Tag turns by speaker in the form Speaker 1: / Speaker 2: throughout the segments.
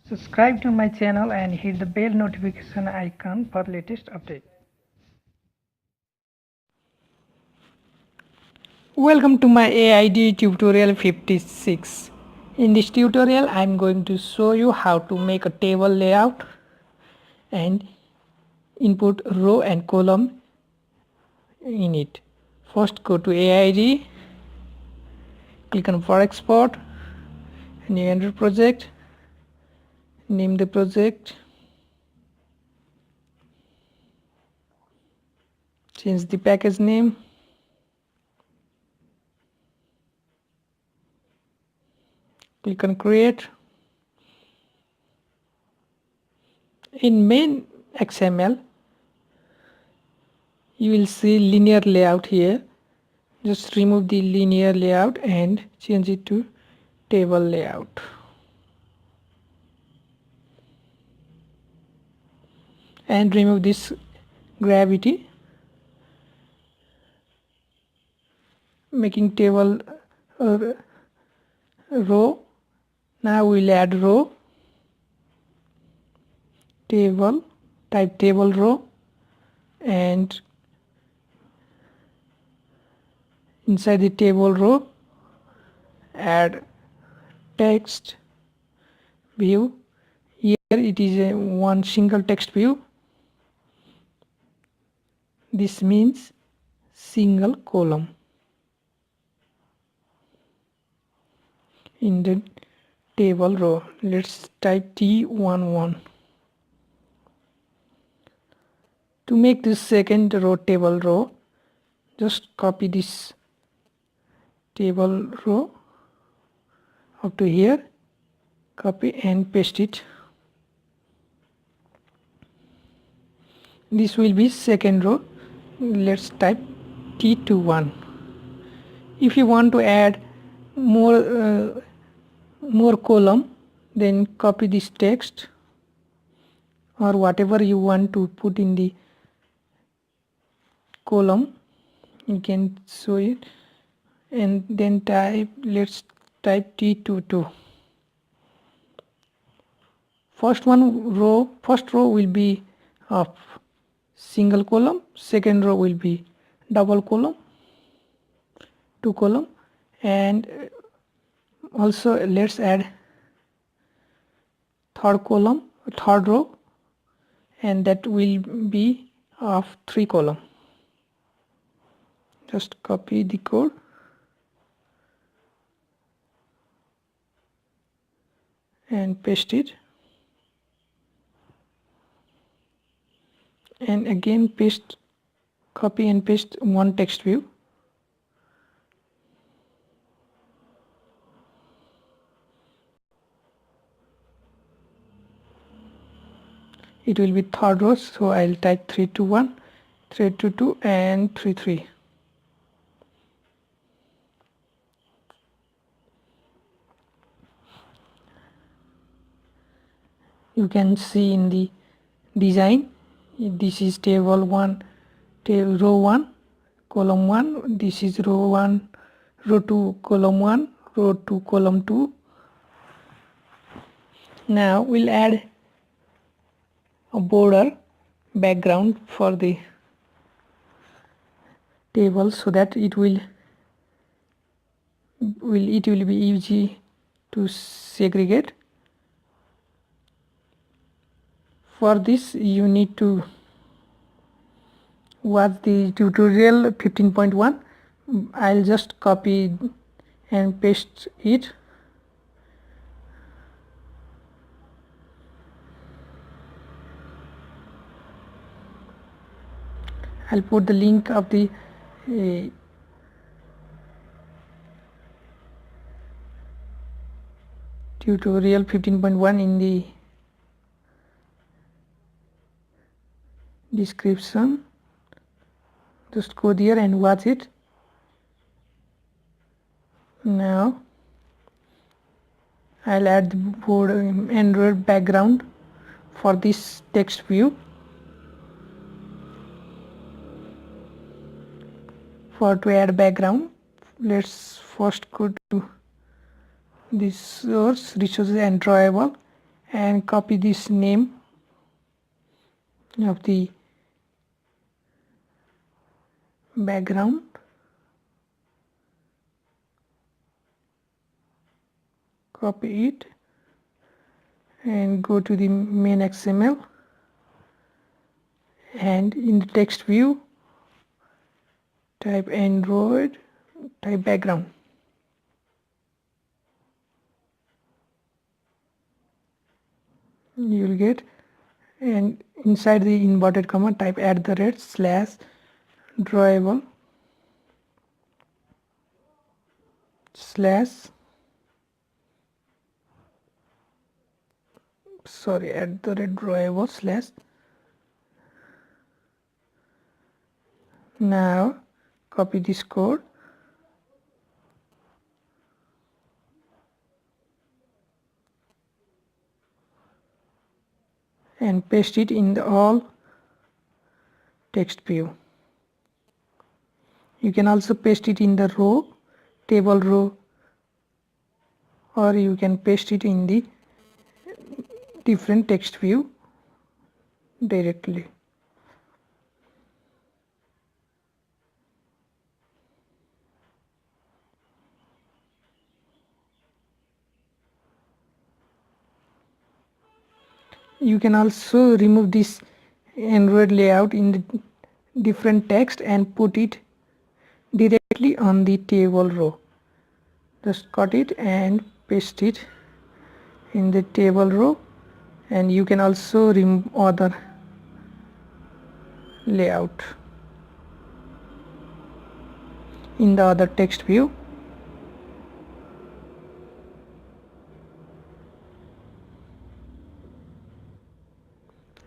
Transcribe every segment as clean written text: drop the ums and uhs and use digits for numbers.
Speaker 1: Subscribe to my channel and hit the bell notification icon for latest update. Welcome to my AIDE tutorial 56. In this tutorial I am going to show you how to make a table layout and input row and column in it. First go to AIDE, click on for export, new enter project, name the project, change the package name, click on create. In main XML you will see linear layout here. Just remove the linear layout and change it to table layout. And remove this gravity, making table row. Now we'll add row, table, type table row, and inside the table row add text view. Here it is a one single text view. This means single column. In the table row, let's type T11. To make this second row table row, just copy this table row up to here, copy and paste it. This will be second row. Let's type T21. If you want to add more column, then copy this text or whatever you want to put in the column, you can show it, and then let's type T22. First row will be of single column, second row will be double column, 2 column, and also let's add third row, and that will be of 3 column. Just copy the code and paste it, and again copy and paste one text view. It will be third row, so I'll type 321, 322 and 33. You can see in the design, this is table 1, row 1, column 1, this is row 1, row 2, column 1, row 2, column 2. Now we'll add a border background for the table so that it will be easy to segregate. For this you need to watch the tutorial 15.1. I'll just copy and paste it. I'll put the link of the tutorial 15.1 in the description. Just go there and watch it. Now I'll add the border and background for this text view. To add background, let's first go to this source, resources and drawable, and copy this name of the background, copy it and go to the main XML, and in the text view type Android, type background. You will get, and inside the inverted comma type @/drawable @drawable/. Now copy this code and paste it in the all text view. You can also paste it in the row, table row, or you can paste it in the different text view directly. You can also remove this Android layout in the different text and put it directly on the table row. Just cut it and paste it in the table row, and you can also remove other layout in the other text view.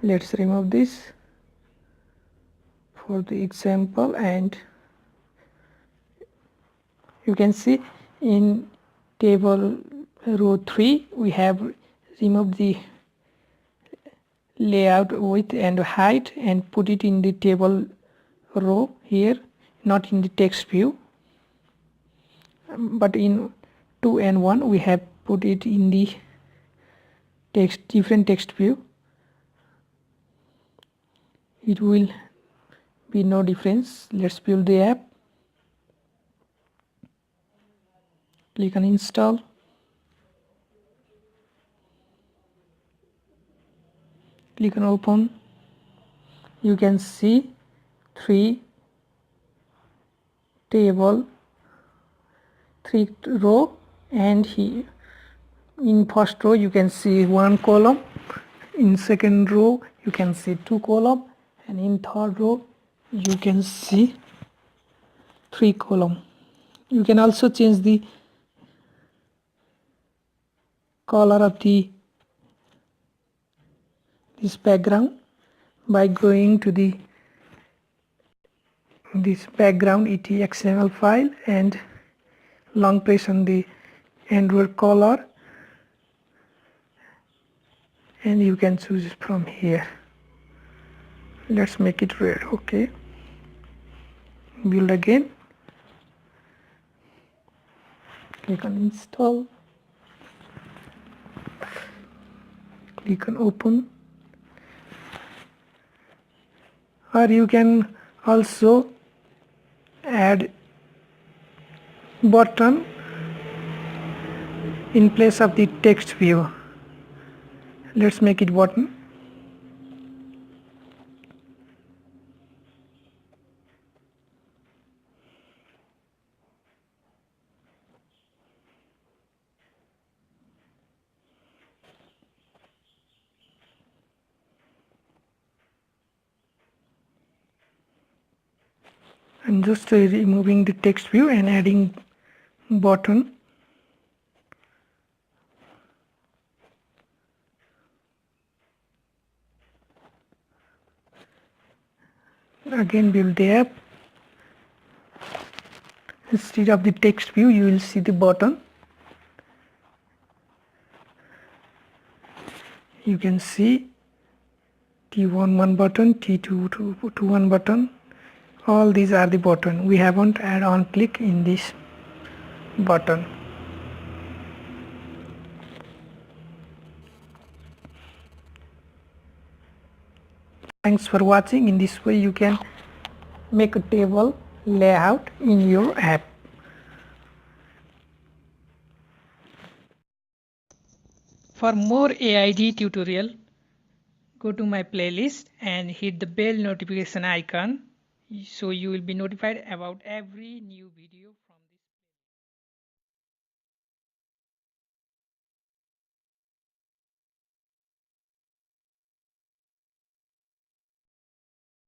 Speaker 1: Let's remove this for the example, and you can see in table row 3 we have removed the layout width and height and put it in the table row here, not in the text view, but in 2 and 1 we have put it in the different text view. It will be no difference. Let's build the app. Click on install. Click on open. You can see 3 row, and here in first row you can see 1 column, in second row you can see 2 column, and in third row you can see 3 column. You can also change the color of this background by going to this background XML file and long press on the Android color, and you can choose it from here. Let's make it red. Okay, build again. Click on install. Click on open. Or you can also add button in place of the text view. Let's make it button. I'm just removing the text view and adding button. Again build the app. Instead of the text view you will see the button. You can see T1 one button, T2 one button. All these are the button. We haven't add on click in this button. Thanks for watching. In this way you can make a table layout in your app. For more AIDE tutorial, go to my playlist and hit the bell notification icon so you will be notified about every new video.